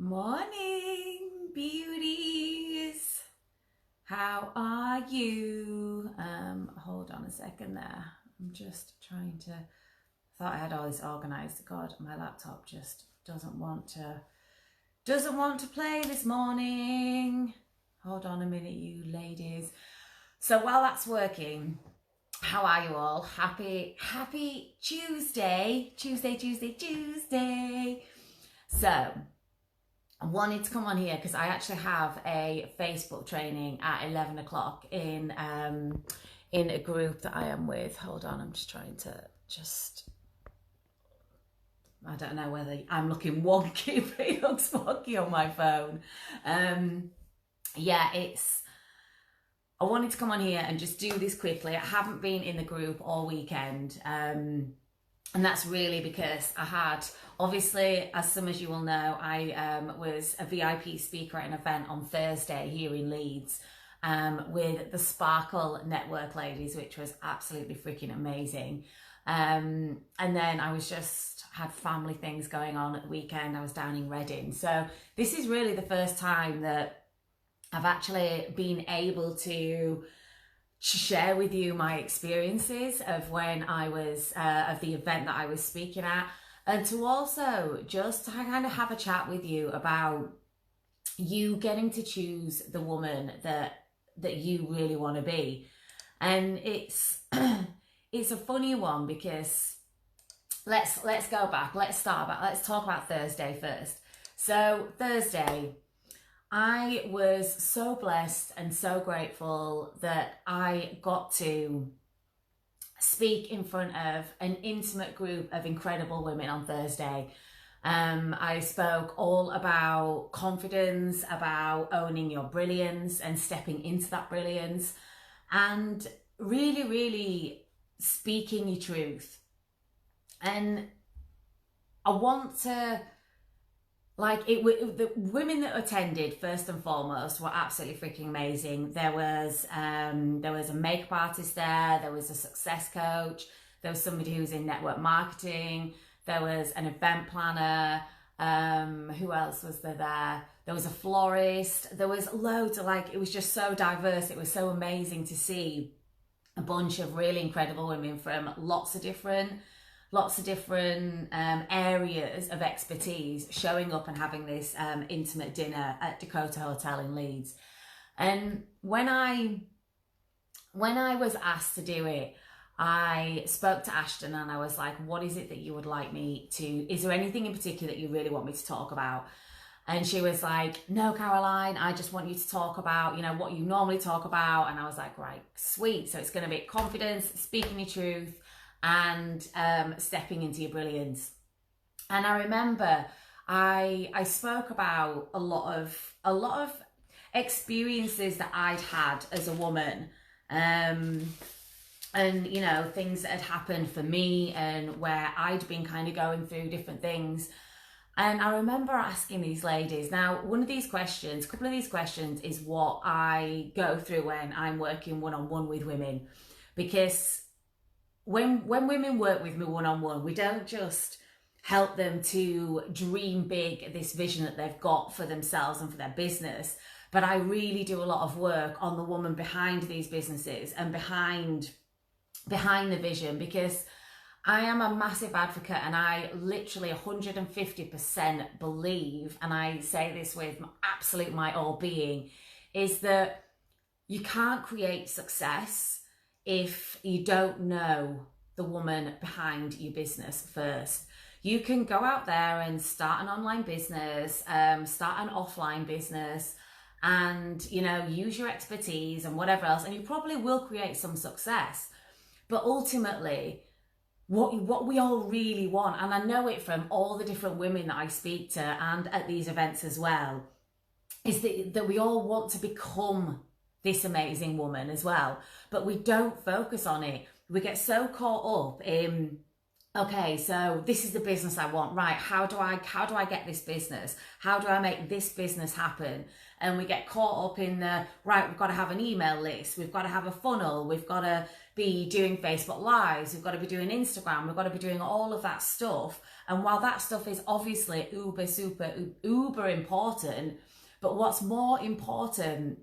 Morning, beauties. How are you? Hold on a second there. I'm just trying to. I thought I had all this organised. God, my laptop just doesn't want to play this morning. Hold on a minute, you ladies. So while that's working, how are you all? Happy Tuesday. So I wanted to come on here because I actually have a Facebook training at 11 o'clock in a group that I am with. Hold on, I'm just trying to I don't know whether I'm looking wonky, but it looks wonky on my phone. I wanted to come on here and just do this quickly. I haven't been in the group all weekend. And that's really because I had, obviously, as some of you will know, I was a VIP speaker at an event on Thursday here in Leeds with the Sparkle Network ladies, which was absolutely freaking amazing. And then I had family things going on at the weekend. I was down in Reading. So this is really the first time that I've actually been able to share with you my experiences of when I was of the event that I was speaking at, and to also just to kind of have a chat with you about you getting to choose the woman that you really want to be. And it's it's a funny one because let's go back, let's talk about Thursday first. So Thursday, I was so blessed and so grateful that I got to speak in front of an intimate group of incredible women on Thursday. I spoke all about confidence, about owning your brilliance and stepping into that brilliance, and really, really speaking your truth. And I want to, the women that attended, first and foremost, were absolutely freaking amazing. There was a makeup artist there was a success coach, there was somebody who was in network marketing, there was an event planner, who else was there? There was a florist, there was loads of, it was just so diverse. It was so amazing to see a bunch of really incredible women from lots of different areas of expertise showing up and having this intimate dinner at Dakota Hotel in Leeds. And when I was asked to do it, I spoke to Ashton and I was like, what is it that you would like me to, is there anything in particular that you really want me to talk about? And she was like, no, Caroline, I just want you to talk about, what you normally talk about. And I was like, right, sweet. So it's going to be confidence, speaking your truth, and stepping into your brilliance. And I remember I spoke about a lot of experiences that I'd had as a woman, and things that had happened for me and where I'd been kind of going through different things. And I remember asking these ladies, now a couple of these questions is what I go through when I'm working one-on-one with women, because when women work with me one-on-one, we don't just help them to dream big, this vision that they've got for themselves and for their business, but I really do a lot of work on the woman behind these businesses and behind the vision, because I am a massive advocate and I literally 150% believe, and I say this with my all being, is that you can't create success if you don't know the woman behind your business first. You can go out there and start an online business, start an offline business, and use your expertise and whatever else, and you probably will create some success. But ultimately, what we all really want, and I know it from all the different women that I speak to and at these events as well, is that we all want to become this amazing woman as well, but we don't focus on it. We get so caught up in okay, so this is the business I want, right? How do I get this business? How do I make this business happen? And we get caught up in the, right, we've got to have an email list, we've got to have a funnel, we've got to be doing Facebook Lives, we've got to be doing Instagram, we've got to be doing all of that stuff. And while that stuff is obviously uber important, but what's more important,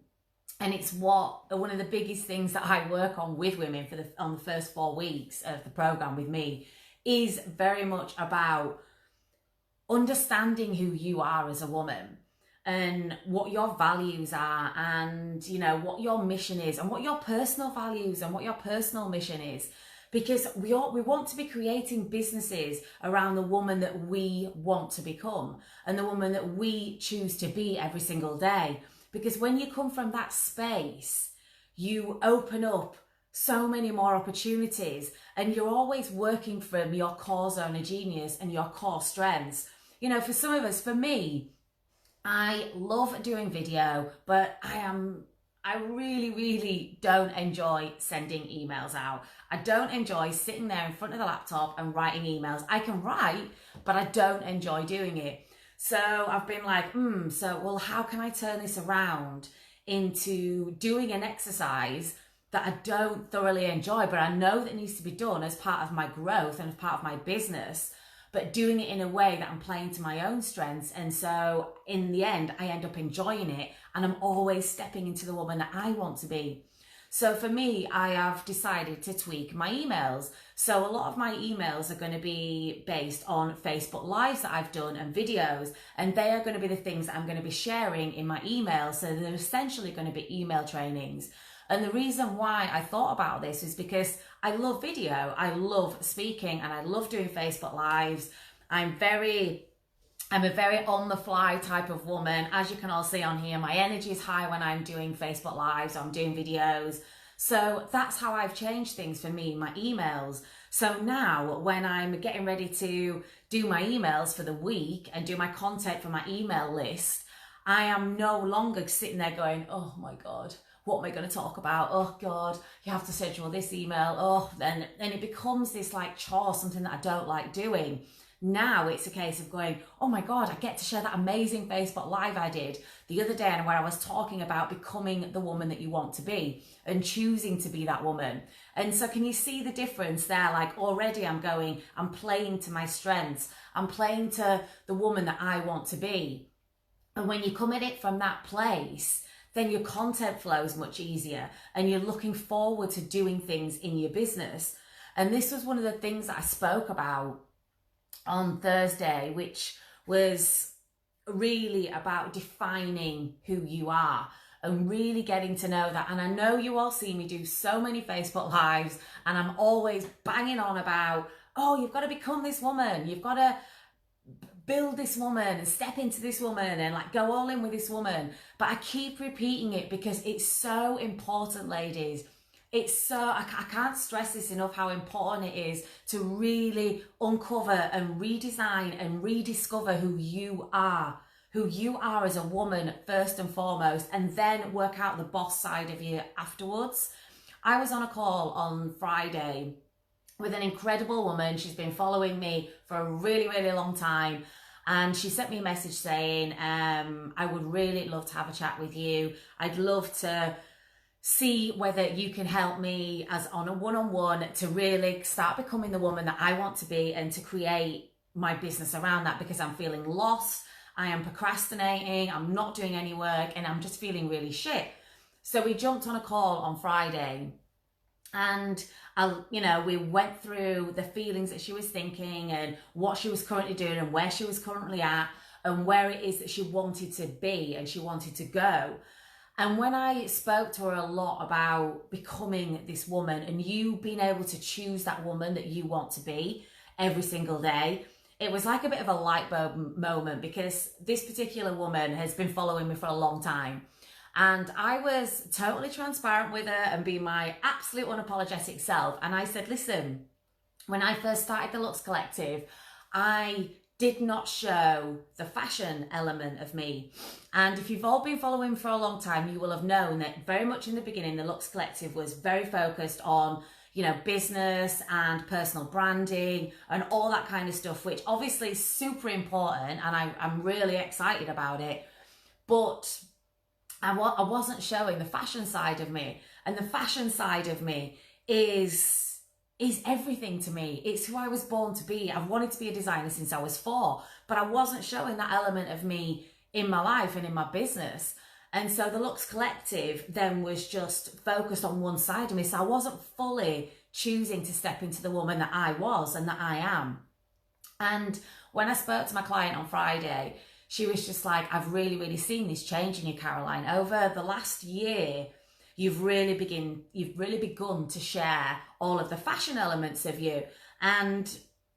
and it's one of the biggest things that I work on with women on the first 4 weeks of the program with me, is very much about understanding who you are as a woman and what your values are, and you know what your mission is, and what your personal values and what your personal mission is. Because we want to be creating businesses around the woman that we want to become and the woman that we choose to be every single day. Because when you come from that space, you open up so many more opportunities, and you're always working from your core zone of genius and your core strengths. You know, for some of us, for me, I love doing video, but I really, really don't enjoy sending emails out. I don't enjoy sitting there in front of the laptop and writing emails. I can write, but I don't enjoy doing it. So I've been like, well, how can I turn this around into doing an exercise that I don't thoroughly enjoy, but I know that needs to be done as part of my growth and as part of my business, but doing it in a way that I'm playing to my own strengths. And so in the end, I end up enjoying it, and I'm always stepping into the woman that I want to be. So for me, I have decided to tweak my emails. So a lot of my emails are going to be based on Facebook Lives that I've done and videos, and they are going to be the things that I'm going to be sharing in my emails. So they're essentially going to be email trainings. And the reason why I thought about this is because I love video, I love speaking, and I love doing Facebook Lives. I'm a very on the fly type of woman. As you can all see on here, my energy is high when I'm doing Facebook Lives, I'm doing videos. So that's how I've changed things for me, my emails. So now when I'm getting ready to do my emails for the week and do my content for my email list, I am no longer sitting there going, oh my God, what am I going to talk about? Oh God, you have to schedule this email. Oh, then it becomes this like chore, something that I don't like doing. Now it's a case of going, oh my God, I get to share that amazing Facebook Live I did the other day, and where I was talking about becoming the woman that you want to be and choosing to be that woman. And so can you see the difference there? Like already I'm playing to my strengths. I'm playing to the woman that I want to be. And when you come at it from that place, then your content flows much easier, and you're looking forward to doing things in your business. And this was one of the things that I spoke about on Thursday, which was really about defining who you are and really getting to know that. And I know you all see me do so many Facebook Lives, and I'm always banging on about, oh, you've got to become this woman, you've got to build this woman and step into this woman and like go all in with this woman. But I keep repeating it because it's so important, ladies. It's so, I can't stress this enough, how important it is to really uncover and redesign and rediscover who you are as a woman first and foremost, and then work out the boss side of you afterwards. I was on a call on Friday with an incredible woman. She's been following me for a really, really long time. And she sent me a message saying, I would really love to have a chat with you. I'd love to see whether you can help me as on a one-on-one to really start becoming the woman that I want to be, and to create my business around that, because I'm feeling lost. I am procrastinating. I'm not doing any work, and I'm just feeling really shit. So we jumped on a call on Friday, and we went through the feelings that she was thinking and what she was currently doing and where she was currently at and where it is that she wanted to be and she wanted to go. And when I spoke to her a lot about becoming this woman and you being able to choose that woman that you want to be every single day, it was like a bit of a light bulb moment, because this particular woman has been following me for a long time. And I was totally transparent with her and being my absolute unapologetic self. And I said, listen, when I first started the Lux Collective, I did not show the fashion element of me. And if you've all been following me for a long time, you will have known that very much in the beginning, the Lux Collective was very focused on, you know, business and personal branding and all that kind of stuff, which obviously is super important, and I'm really excited about it. But I wasn't showing the fashion side of me, and the fashion side of me is everything to me. It's who I was born to be. I've wanted to be a designer since I was 4, but I wasn't showing that element of me in my life and in my business. And so the Looks Collective then was just focused on one side of me. So I wasn't fully choosing to step into the woman that I was and that I am. And when I spoke to my client on Friday, she was just like, I've really seen this change in you, Caroline. Over the last year, you've really begun to share all of the fashion elements of you. And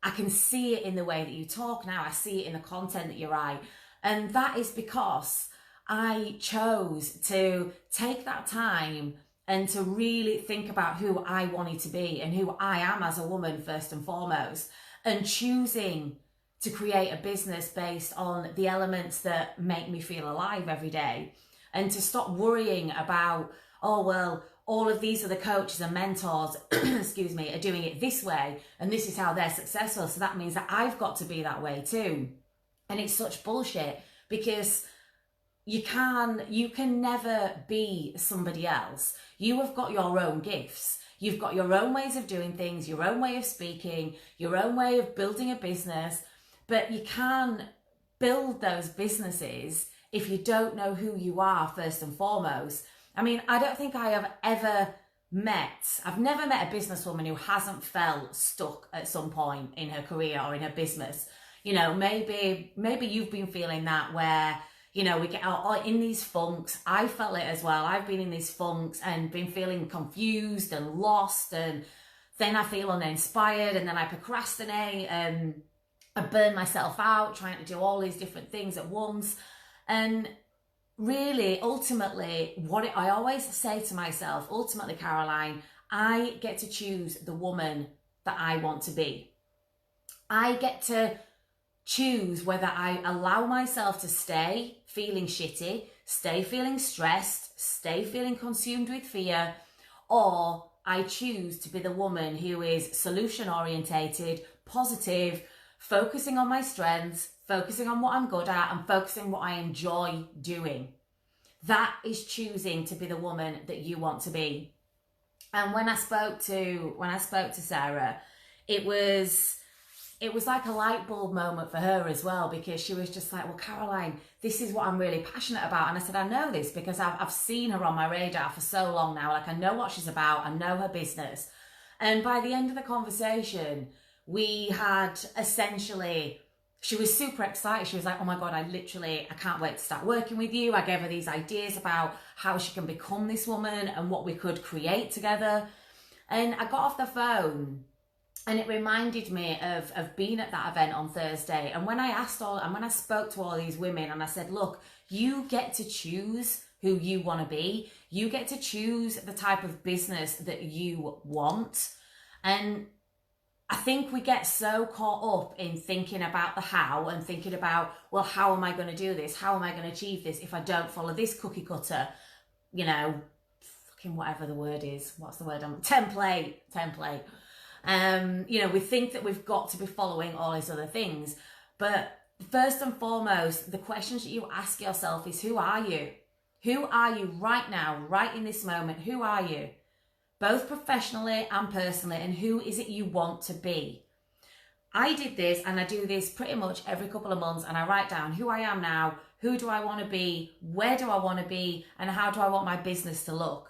I can see it in the way that you talk now. I see it in the content that you write. And that is because I chose to take that time and to really think about who I wanted to be and who I am as a woman first and foremost, and choosing to create a business based on the elements that make me feel alive every day, and to stop worrying about, oh, well, all of these other coaches and mentors, excuse me, are doing it this way, and this is how they're successful. So that means that I've got to be that way too. And it's such bullshit, because you can never be somebody else. You have got your own gifts. You've got your own ways of doing things, your own way of speaking, your own way of building a business, but you can build those businesses if you don't know who you are first and foremost. I mean, I don't think I've never met a businesswoman who hasn't felt stuck at some point in her career or in her business. You know, maybe you've been feeling that, where, you know, we get out in these funks. I felt it as well. I've been in these funks and been feeling confused and lost, and then I feel uninspired, and then I procrastinate and I burn myself out trying to do all these different things at once. And really, ultimately, I always say to myself, ultimately, Caroline, I get to choose the woman that I want to be. I get to choose whether I allow myself to stay feeling shitty, stay feeling stressed, stay feeling consumed with fear, or I choose to be the woman who is solution orientated, positive, focusing on my strengths, focusing on what I'm good at, and focusing on what I enjoy doing. That is choosing to be the woman that you want to be. And when I spoke to Sarah, it was like a light bulb moment for her as well, because she was just like, well, Caroline, this is what I'm really passionate about. And I said, I know this because I've seen her on my radar for so long now. Like, I know what she's about. I know her business. And by the end of the conversation, we had essentially, she was super excited. She was like, oh my God, I can't wait to start working with you. I gave her these ideas about how she can become this woman and what we could create together. And I got off the phone, and it reminded me of being at that event on Thursday. And when I spoke to all these women and I said, look, you get to choose who you want to be. You get to choose the type of business that you want. And I think we get so caught up in thinking about the how and thinking about, well, how am I going to do this? How am I going to achieve this if I don't follow this cookie cutter, you know, fucking whatever the word is. What's the word? Template. You know, we think that we've got to be following all these other things. But first and foremost, the questions that you ask yourself is, who are you? Who are you right now, right in this moment? Who are you? Both professionally and personally, and who is it you want to be? I did this, and I do this pretty much every couple of months, and I write down who I am now, who do I want to be, where do I want to be, and how do I want my business to look?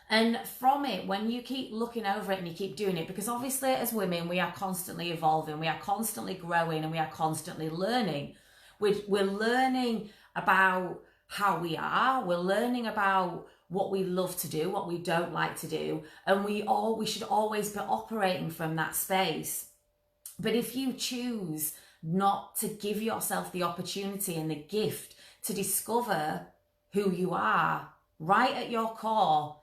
And from it, when you keep looking over it and you keep doing it, because obviously as women, we are constantly evolving, we are constantly growing, and we are constantly learning. We're learning about how we are, we're learning about what we love to do, what we don't like to do, and we should always be operating from that space. But if you choose not to give yourself the opportunity and the gift to discover who you are right at your core,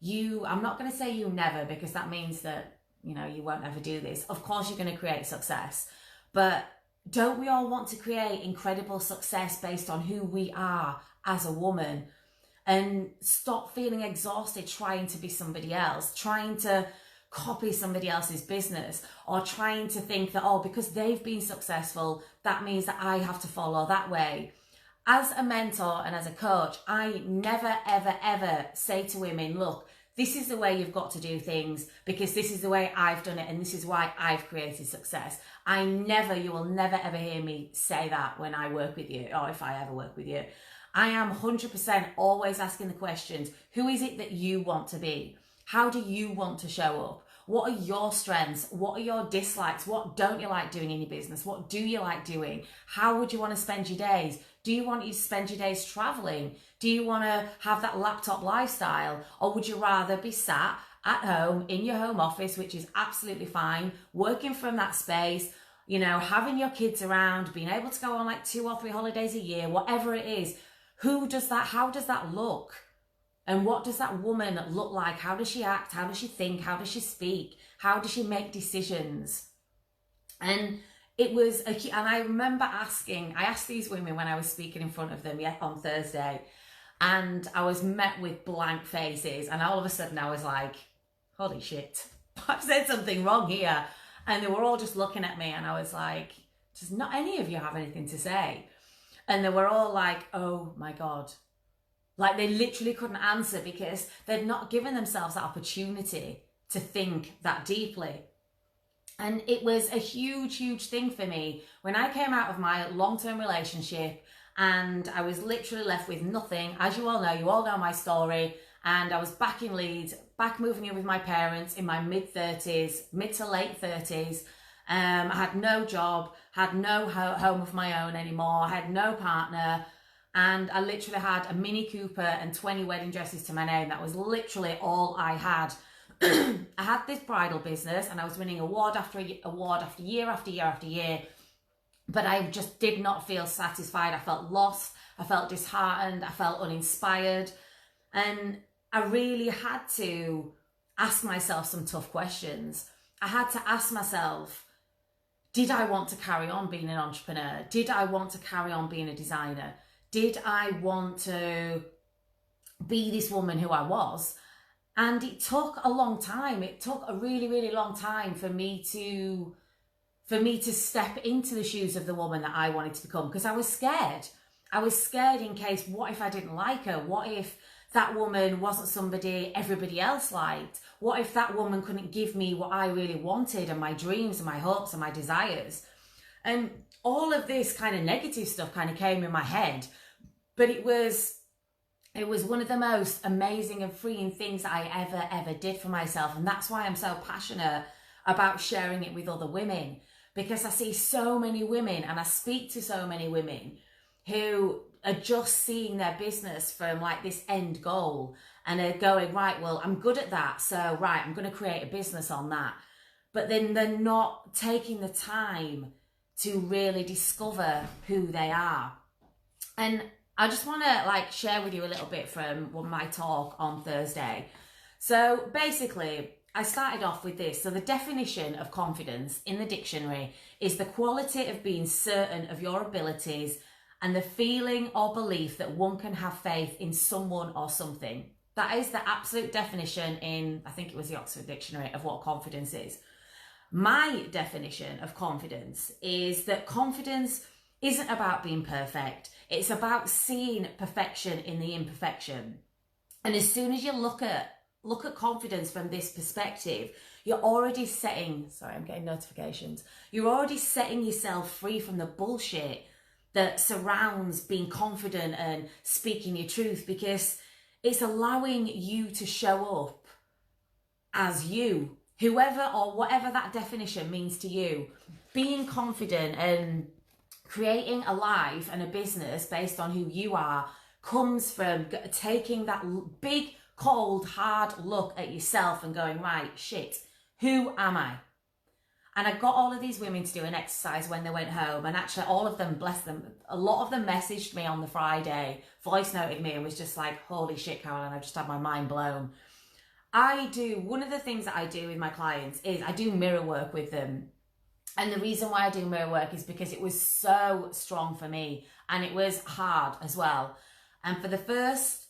I'm not going to say you never, because that means that, you know, you won't ever do this. Of course you're going to create success, but don't we all want to create incredible success based on who we are as a woman? And stop feeling exhausted trying to be somebody else, trying to copy somebody else's business, or trying to think that, oh, because they've been successful, that means that I have to follow that way. As a mentor and as a coach, I never, ever, ever say to women, look, this is the way you've got to do things because this is the way I've done it and this is why I've created success. You will never, ever hear me say that when I work with you, or if I ever work with you. I am 100% always asking the questions, who is it that you want to be? How do you want to show up? What are your strengths? What are your dislikes? What don't you like doing in your business? What do you like doing? How would you want to spend your days? Do you want to spend your days traveling? Do you want to have that laptop lifestyle? Or would you rather be sat at home in your home office, which is absolutely fine, working from that space, you know, having your kids around, being able to go on like 2 or 3 holidays a year, whatever it is? Who does that? How does that look? And what does that woman look like? How does she act? How does she think? How does she speak? How does she make decisions? And I remember I asked these women when I was speaking in front of them on Thursday, and I was met with blank faces, and all of a sudden I was like, holy shit, I've said something wrong here. And they were all just looking at me, and I was like, does not any of you have anything to say? And they were all like, oh my God. Like they literally couldn't answer because they'd not given themselves that opportunity to think that deeply. And it was a huge, huge thing for me when I came out of my long-term relationship and I was literally left with nothing. As you all know my story. And I was back in Leeds, back moving in with my parents in my mid to late 30s. I had no job, had no home of my own anymore, I had no partner. And I literally had a Mini Cooper and 20 wedding dresses to my name. That was literally all I had. I had this bridal business and I was winning award after award after year after year after year. But I just did not feel satisfied. I felt lost. I felt disheartened. I felt uninspired. And I really had to ask myself some tough questions. I had to ask myself, did I want to carry on being an entrepreneur? Did I want to carry on being a designer? Did I want to be this woman who I was? And it took a long time. It took a really, really long time for me to step into the shoes of the woman that I wanted to become, because I was scared. I was scared in case, what if I didn't like her? What if that woman wasn't somebody everybody else liked? What if that woman couldn't give me what I really wanted and my dreams and my hopes and my desires? And all of this kind of negative stuff kind of came in my head. But it was one of the most amazing and freeing things that I ever did for myself. And that's why I'm so passionate about sharing it with other women, because I see so many women and I speak to so many women who are just seeing their business from like this end goal and are going, right, well, I'm good at that. So, right, I'm going to create a business on that. But then they're not taking the time to really discover who they are. And I just want to like share with you a little bit from my talk on Thursday. So basically, I started off with this. So the definition of confidence in the dictionary is the quality of being certain of your abilities and the feeling or belief that one can have faith in someone or something. That is the absolute definition in, I think it was the Oxford Dictionary, of what confidence is. My definition of confidence is that confidence isn't about being perfect. It's about seeing perfection in the imperfection. And as soon as you look at confidence from this perspective, you're already setting, sorry, I'm getting notifications. You're already setting yourself free from the bullshit that surrounds being confident and speaking your truth, because it's allowing you to show up as you, whoever or whatever that definition means to you. Being confident and creating a life and a business based on who you are comes from taking that big, cold, hard look at yourself and going, right, shit, who am I? And I got all of these women to do an exercise when they went home, and actually all of them, bless them, a lot of them messaged me on the Friday, voice noted me and was just like, holy shit, Caroline, I just had my mind blown. One of the things that I do with my clients is I do mirror work with them. And the reason why I do mirror work is because it was so strong for me, and it was hard as well. And for the first,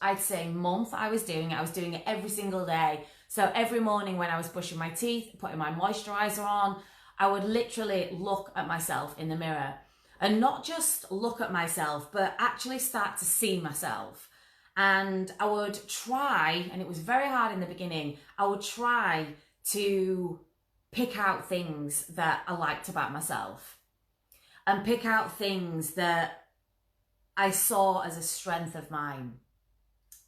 I'd say month I was doing it every single day. So every morning when I was brushing my teeth, putting my moisturizer on, I would literally look at myself in the mirror, and not just look at myself, but actually start to see myself. And I would try, and it was very hard in the beginning, I would try to pick out things that I liked about myself and pick out things that I saw as a strength of mine.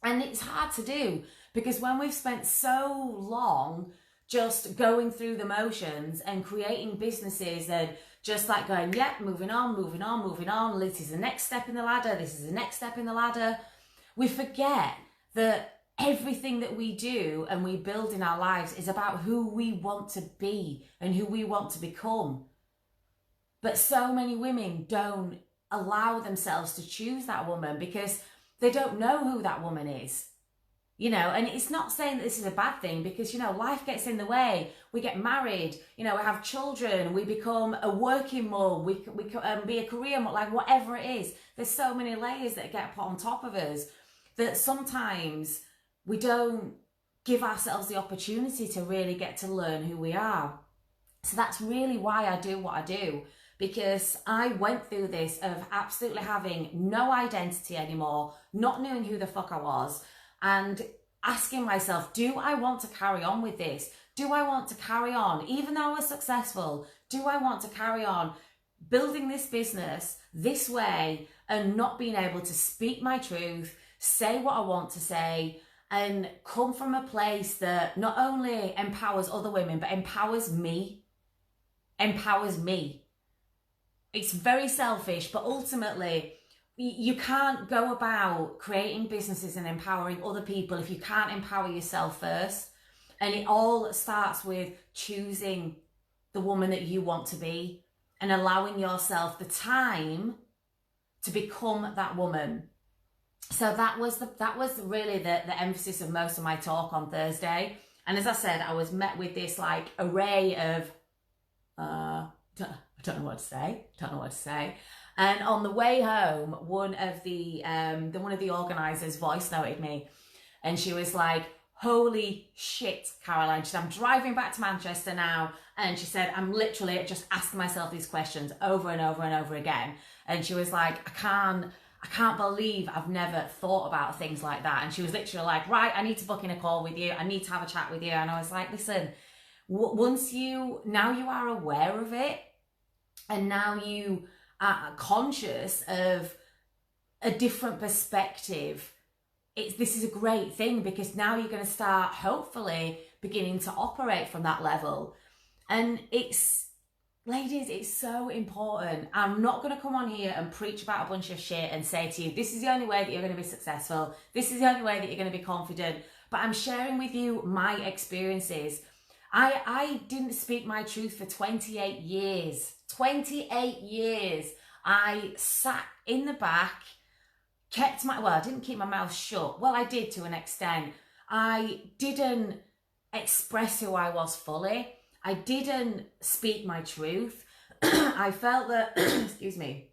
And it's hard to do because when we've spent so long just going through the motions and creating businesses and just like going, yep, moving on, moving on, moving on. This is the next step in the ladder. This is the next step in the ladder. We forget that everything that we do and we build in our lives is about who we want to be and who we want to become. But so many women don't allow themselves to choose that woman because they don't know who that woman is. You know, and it's not saying that this is a bad thing because, you know, life gets in the way. We get married, you know, we have children, we become a working mum, we be a career mum, like whatever it is. There's so many layers that get put on top of us that sometimes we don't give ourselves the opportunity to really get to learn who we are. So that's really why I do what I do, because I went through this of absolutely having no identity anymore, not knowing who the fuck I was, and asking myself, do I want to carry on with this? Do I want to carry on, even though I was successful, do I want to carry on building this business this way and not being able to speak my truth, say what I want to say, and come from a place that not only empowers other women, but empowers me. Empowers me. It's very selfish, but ultimately, you can't go about creating businesses and empowering other people if you can't empower yourself first. And it all starts with choosing the woman that you want to be and allowing yourself the time to become that woman. So that was really the emphasis of most of my talk on Thursday. And as I said, I was met with this like array of I don't know what to say. And on the way home, one of the organisers voice noted me, and she was like, "Holy shit, Caroline!" She said, "I'm driving back to Manchester now," and she said, "I'm literally just asking myself these questions over and over and over again." And she was like, "I can't believe I've never thought about things like that." And she was literally like, "Right, I need to book in a call with you. I need to have a chat with you." And I was like, "Listen, now you are aware of it, and now you are conscious of a different perspective, this is a great thing, because now you're going to start hopefully beginning to operate from that level." And ladies, it's so important. I'm not going to come on here and preach about a bunch of shit and say to you, this is the only way that you're going to be successful, this is the only way that you're going to be confident, but I'm sharing with you my experiences. I didn't speak my truth for 28 years. 28 years. I sat in the back, I didn't keep my mouth shut. Well, I did to an extent. I didn't express who I was fully. I didn't speak my truth. I felt that, excuse me,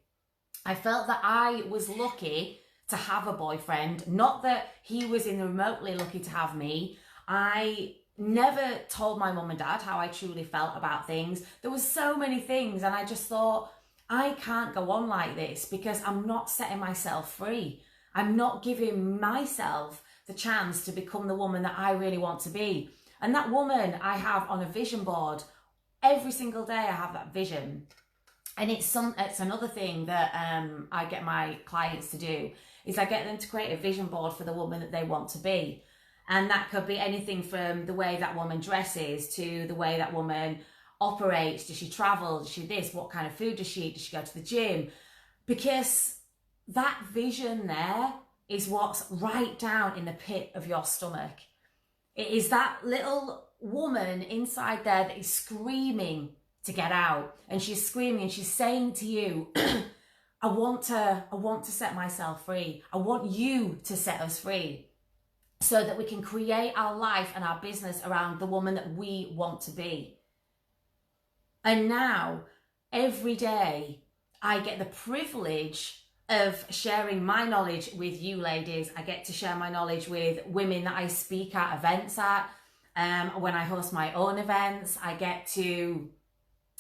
I felt that I was lucky to have a boyfriend, not that he was remotely lucky to have me. I never told my mum and dad how I truly felt about things. There was so many things, and I just thought, I can't go on like this because I'm not setting myself free. I'm not giving myself the chance to become the woman that I really want to be. And that woman I have on a vision board. Every single day I have that vision. And it's another thing that I get my clients to do, is I get them to create a vision board for the woman that they want to be. And that could be anything from the way that woman dresses to the way that woman operates. Does she travel? Does she this? What kind of food does she eat? Does she go to the gym? Because that vision there is what's right down in the pit of your stomach. It is that little woman inside there that is screaming to get out. And she's screaming and she's saying to you, I want to set myself free. I want you to set us free, so that we can create our life and our business around the woman that we want to be. And now, every day, I get the privilege of sharing my knowledge with you ladies. I get to share my knowledge with women that I speak at events at. When I host my own events, I get to,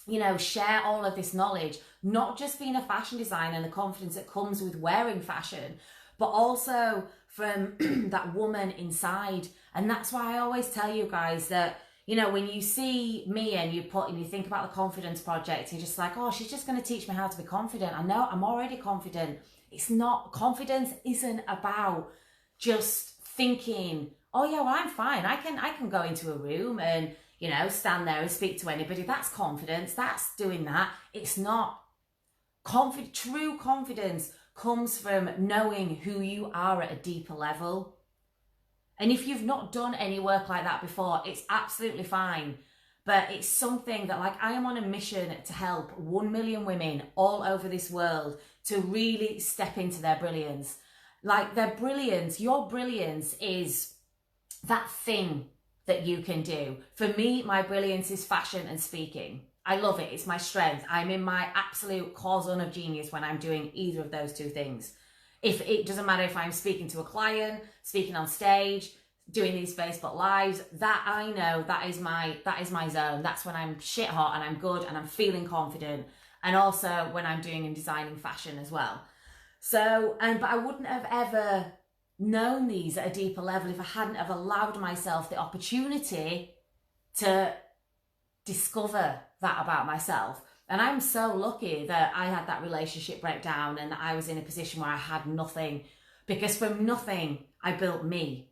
you know, share all of this knowledge, not just being a fashion designer and the confidence that comes with wearing fashion, but also from that woman inside. And that's why I always tell you guys that, you know, when you see me and you think about the confidence project, you're just like, oh, she's just going to teach me how to be confident. I know, I'm already confident. It's not, confidence isn't about just thinking, oh yeah, well, I'm fine. I can go into a room and, you know, stand there and speak to anybody. That's confidence. That's doing that. It's not. True confidence comes from knowing who you are at a deeper level. And if you've not done any work like that before, it's absolutely fine. But it's something that, like, I am on a mission to help 1 million women all over this world to really step into their brilliance. Like, their brilliance, your brilliance is that thing that you can do. For me, my brilliance is fashion and speaking. I love it. It's my strength. I'm in my absolute core zone of genius when I'm doing either of those two things. If it doesn't matter if I'm speaking to a client, speaking on stage, doing these Facebook lives, that I know that is my zone. That's when I'm shit hot and I'm good and I'm feeling confident. And also when I'm doing and designing fashion as well. So, but I wouldn't have ever known these at a deeper level if I hadn't have allowed myself the opportunity to discover that about myself. And I'm so lucky that I had that relationship breakdown and that I was in a position where I had nothing, because from nothing I built me.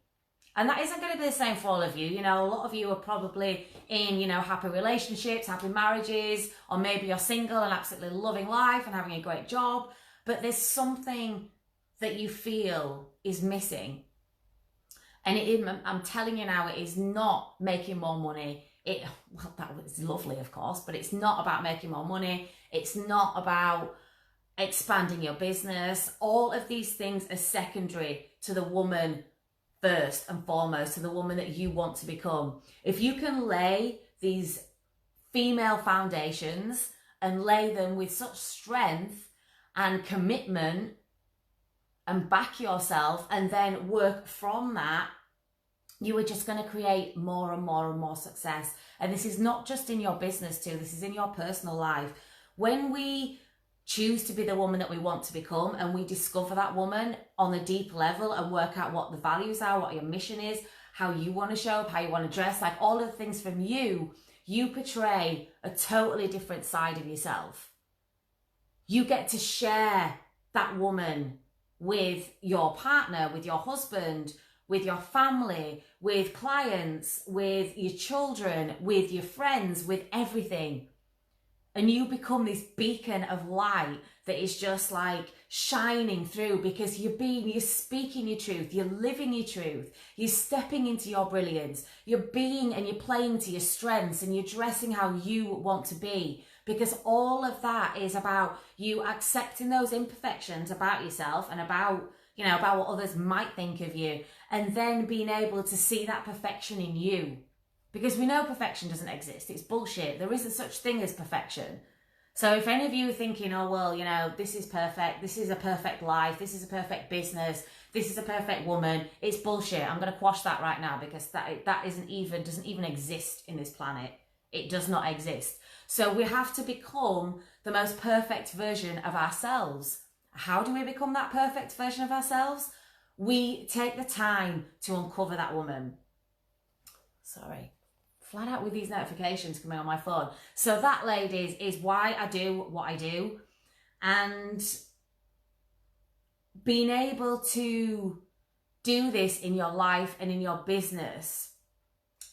And that isn't going to be the same for all of you. You know, a lot of you are probably in, you know, happy relationships, happy marriages, or maybe you're single and absolutely loving life and having a great job, but there's something that you feel is missing. And I'm telling you now, it is not making more money. Well, that was lovely, of course, but it's not about making more money. It's not about expanding your business. All of these things are secondary to the woman first and foremost, to the woman that you want to become. If you can lay these female foundations and lay them with such strength and commitment and back yourself and then work from that, you are just going to create more and more and more success. And this is not just in your business too, this is in your personal life. When we choose to be the woman that we want to become and we discover that woman on a deep level and work out what the values are, what your mission is, how you want to show up, how you want to dress, like all of the things from you portray a totally different side of yourself. You get to share that woman with your partner, with your husband, with your family, with clients, with your children, with your friends, with everything. And you become this beacon of light that is just like shining through, because you're speaking your truth, you're living your truth, you're stepping into your brilliance, you're being and you're playing to your strengths, and you're dressing how you want to be. Because all of that is about you accepting those imperfections about yourself and about, you know, about what others might think of you, and then being able to see that perfection in you. Because we know perfection doesn't exist. It's bullshit. There isn't such thing as perfection. So if any of you are thinking, oh, well, you know, this is perfect, this is a perfect life, this is a perfect business, this is a perfect woman, it's bullshit. I'm going to quash that right now, because that doesn't even exist in this planet. It does not exist. So we have to become the most perfect version of ourselves. How do we become that perfect version of ourselves? We take the time to uncover that woman. Sorry. Flat out with these notifications coming on my phone. So that, ladies, is why I do what I do. And being able to do this in your life and in your business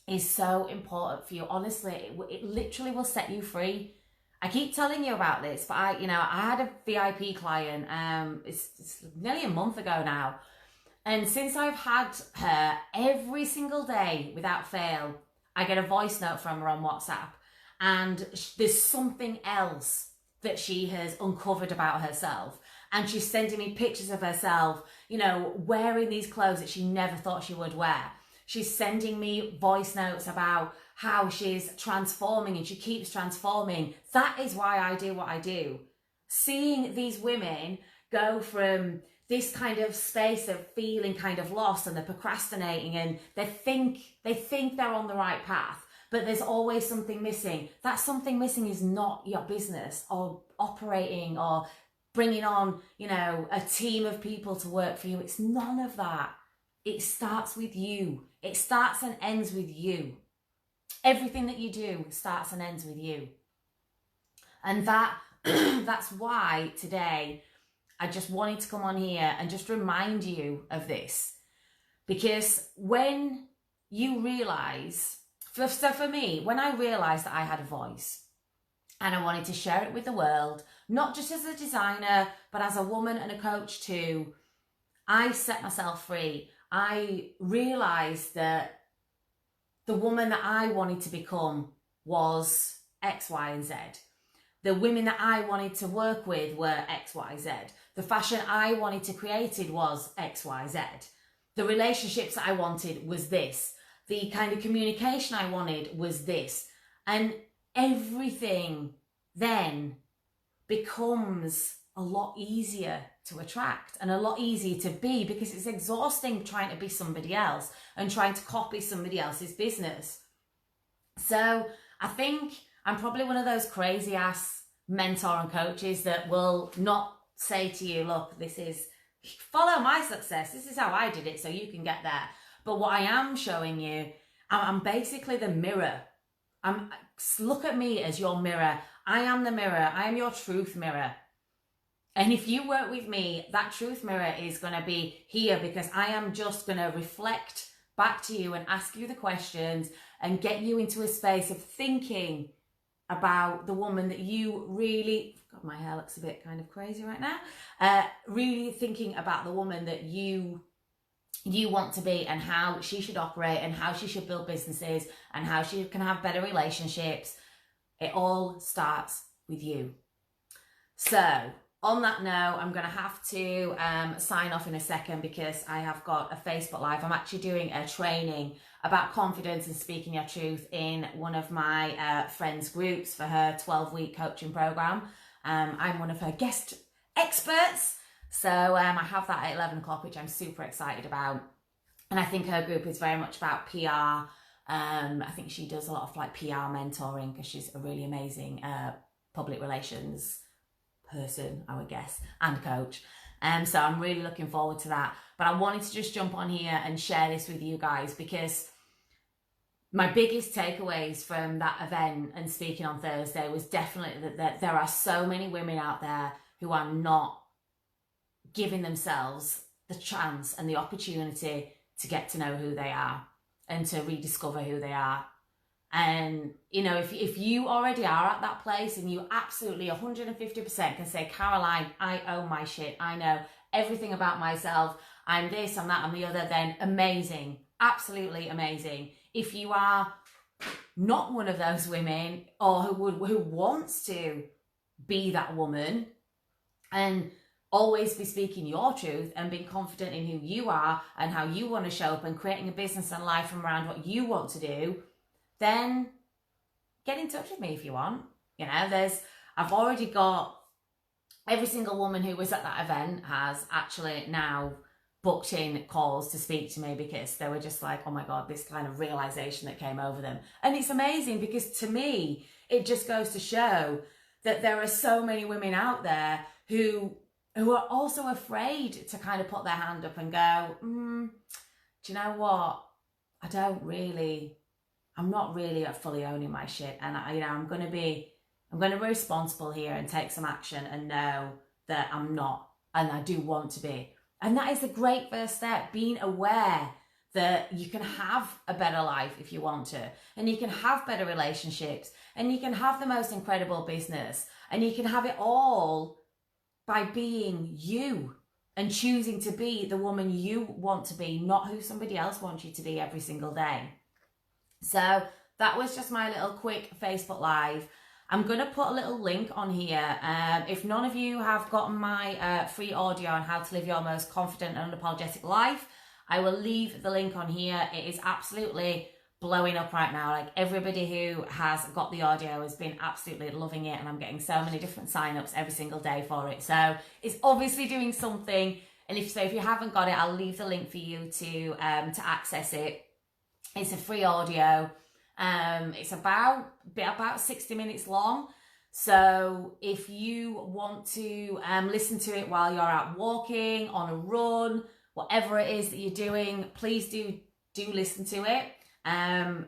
is so important for you. Honestly, it literally will set you free. I keep telling you about this, but I had a VIP client, it's nearly a month ago now. And since I've had her, every single day without fail, I get a voice note from her on WhatsApp, and there's something else that she has uncovered about herself. And she's sending me pictures of herself, you know, wearing these clothes that she never thought she would wear. She's sending me voice notes about how she's transforming, and she keeps transforming. That is why I do what I do. Seeing these women go from this kind of space of feeling kind of lost, and they're procrastinating, and they think they're on the right path, but there's always something missing. That something missing is not your business, or operating, or bringing on, a team of people to work for you. It's none of that. It starts with you. It starts and ends with you. Everything that you do starts and ends with you. And that's why today I just wanted to come on here and just remind you of this. Because when you realize, so for me, when I realized that I had a voice and I wanted to share it with the world, not just as a designer, but as a woman and a coach too, I set myself free. I realized that the woman that I wanted to become was X, Y, and Z. The women that I wanted to work with were X, Y, Z. The fashion I wanted to create was X, Y, Z. The relationships that I wanted was this. The kind of communication I wanted was this. And everything then becomes a lot easier to attract and a lot easier to be, because it's exhausting trying to be somebody else and trying to copy somebody else's business. So I think I'm probably one of those crazy ass mentor and coaches that will not say to you, look, this is, follow my success. This is how I did it so you can get there. But what I am showing you, I'm basically the mirror. Look at me as your mirror. I am the mirror. I am your truth mirror. And if you work with me, that truth mirror is going to be here, because I am just going to reflect back to you and ask you the questions and get you into a space of thinking about the woman that you really, God, my hair looks a bit kind of crazy right now, really thinking about the woman that you want to be, and how she should operate, and how she should build businesses, and how she can have better relationships. It all starts with you. So on that note, I'm going to have to sign off in a second, because I have got a Facebook Live. I'm actually doing a training about confidence and speaking your truth in one of my friends' groups for her 12-week coaching program. I'm one of her guest experts. So I have that at 11 o'clock, which I'm super excited about. And I think her group is very much about PR. I think she does a lot of like PR mentoring, because she's a really amazing public relations person, I would guess, and coach. So I'm really looking forward to that. But I wanted to just jump on here and share this with you guys, because my biggest takeaways from that event and speaking on Thursday was definitely that there are so many women out there who are not giving themselves the chance and the opportunity to get to know who they are and to rediscover who they are. And, if you already are at that place and you absolutely 150% can say, Caroline, I own my shit. I know everything about myself. I'm this, I'm that, I'm the other, then amazing. Absolutely amazing. If you are not one of those women, or who wants to be that woman and always be speaking your truth and being confident in who you are and how you want to show up and creating a business and life around what you want to do, then get in touch with me if you want. I've already got every single woman who was at that event has actually now booked in calls to speak to me, because they were just like, oh my God, this kind of realization that came over them. And it's amazing, because to me, it just goes to show that there are so many women out there who are also afraid to kind of put their hand up and go, do you know what? I'm not really fully owning my shit. And I'm going to be responsible here and take some action and know that I'm not, and I do want to be. And that is a great first step, being aware that you can have a better life if you want to, and you can have better relationships, and you can have the most incredible business, and you can have it all by being you and choosing to be the woman you want to be, not who somebody else wants you to be every single day. So that was just my little quick Facebook Live. I'm going to put a little link on here. If none of you have gotten my free audio on how to live your most confident and unapologetic life, I will leave the link on here. It is absolutely blowing up right now. Like, everybody who has got the audio has been absolutely loving it, and I'm getting so many different signups every single day for it. So it's obviously doing something And if you haven't got it, I'll leave the link for you to access it. It's a free audio. It's about 60 minutes long. So if you want to listen to it while you're out walking, on a run, whatever it is that you're doing, please do listen to it,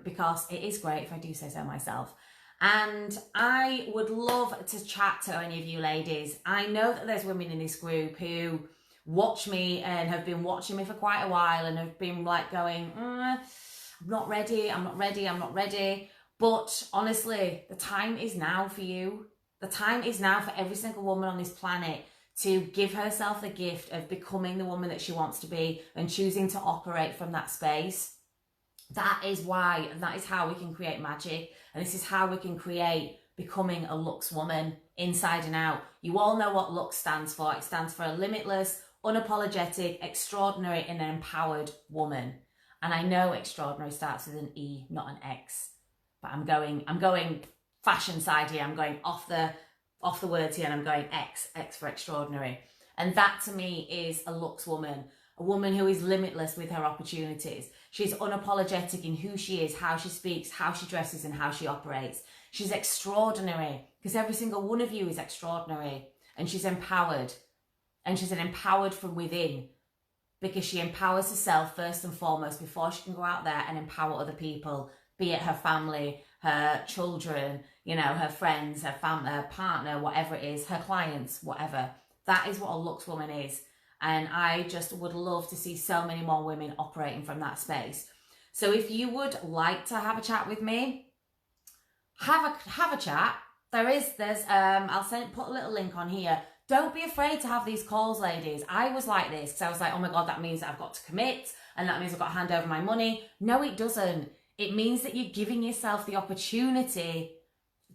because it is great, if I do say so myself. And I would love to chat to any of you ladies. I know that there's women in this group who watch me and have been watching me for quite a while and have been like going, I'm not ready, I'm not ready, I'm not ready. But honestly, the time is now for you. The time is now for every single woman on this planet to give herself the gift of becoming the woman that she wants to be and choosing to operate from that space. That is why, and that is how we can create magic. And this is how we can create becoming a Lux woman inside and out. You all know what Lux stands for. It stands for a limitless, unapologetic, extraordinary, and empowered woman. And I know extraordinary starts with an E, not an X. But I'm going fashion side here. I'm going off the words here, and I'm going X for extraordinary. And that to me is a Lux woman, a woman who is limitless with her opportunities. She's unapologetic in who she is, how she speaks, how she dresses, and how she operates. She's extraordinary because every single one of you is extraordinary, and she's empowered, and she's empowered from within, because she empowers herself first and foremost before she can go out there and empower other people, be it her family, her children, you know, her friends, her family, her partner, whatever it is, her clients, whatever. That is what a Lux woman is. And I just would love to see so many more women operating from that space. So if you would like to have a chat with me, have a chat. I'll put a little link on here. Don't be afraid to have these calls, ladies. I was like this because I was like, oh my God, that means that I've got to commit, and that means I've got to hand over my money. No, it doesn't. It means that you're giving yourself the opportunity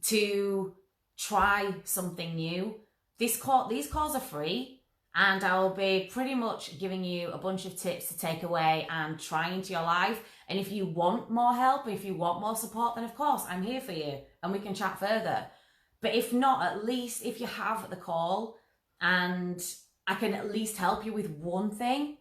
to try something new. These calls are free, and I'll be pretty much giving you a bunch of tips to take away and try into your life. And if you want more help, if you want more support, then of course I'm here for you and we can chat further. But if not, at least if you have the call and I can at least help you with one thing,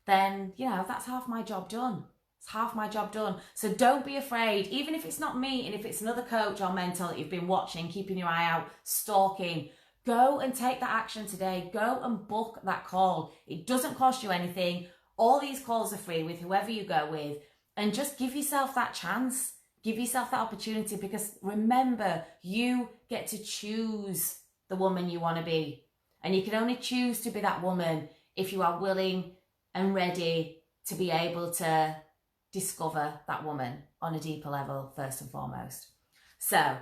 then, you know, that's half my job done. It's half my job done. So don't be afraid, even if it's not me and if it's another coach or mentor that you've been watching, keeping your eye out, stalking, go and take that action today. Go and book that call. It doesn't cost you anything. All these calls are free with whoever you go with, and just give yourself that chance. Give yourself that opportunity, because remember, you get to choose the woman you want to be. And you can only choose to be that woman if you are willing and ready to be able to discover that woman on a deeper level first and foremost. So I'm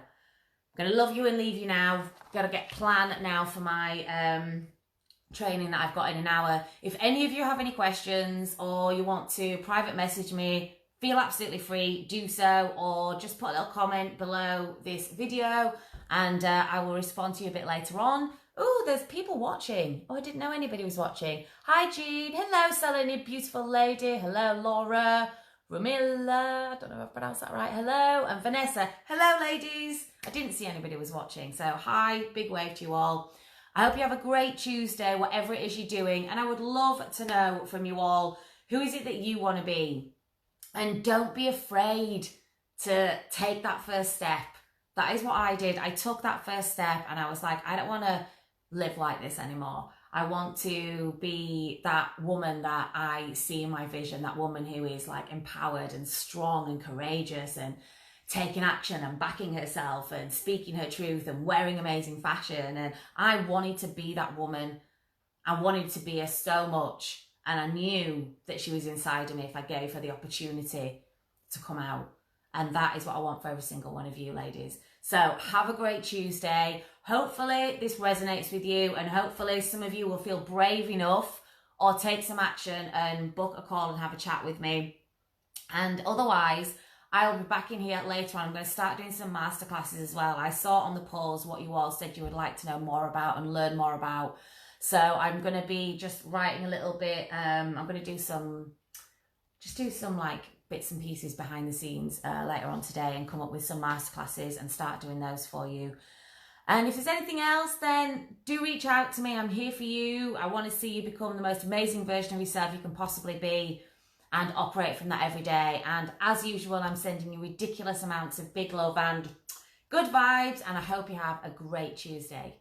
going to love you and leave you now. Got to get planned now for my training that I've got in an hour. If any of you have any questions or you want to private message me, feel absolutely free, do so, or just put a little comment below this video and I will respond to you a bit later on. Oh, there's people watching. Oh, I didn't know anybody was watching. Hi, Jean. Hello, Selene, beautiful lady. Hello, Laura. Ramilla. I don't know if I pronounced that right. Hello. And Vanessa. Hello, ladies. I didn't see anybody was watching. So, hi. Big wave to you all. I hope you have a great Tuesday, whatever it is you're doing. And I would love to know from you all, who is it that you want to be? And don't be afraid to take that first step. That is what I did. I took that first step and I was like, I don't want to live like this anymore. I want to be that woman that I see in my vision, that woman who is like empowered and strong and courageous and taking action and backing herself and speaking her truth and wearing amazing fashion. And I wanted to be that woman. I wanted to be her so much. And I knew that she was inside of me if I gave her the opportunity to come out. And that is what I want for every single one of you ladies. So have a great Tuesday. Hopefully this resonates with you, and hopefully some of you will feel brave enough or take some action and book a call and have a chat with me. And otherwise, I'll be back in here later on. I'm going to start doing some masterclasses as well. I saw on the polls what you all said you would like to know more about and learn more about. So I'm going to be just writing a little bit. I'm going to do some like bits and pieces behind the scenes later on today and come up with some masterclasses and start doing those for you. And if there's anything else, then do reach out to me. I'm here for you. I want to see you become the most amazing version of yourself you can possibly be and operate from that every day. And as usual, I'm sending you ridiculous amounts of big love and good vibes, and I hope you have a great Tuesday.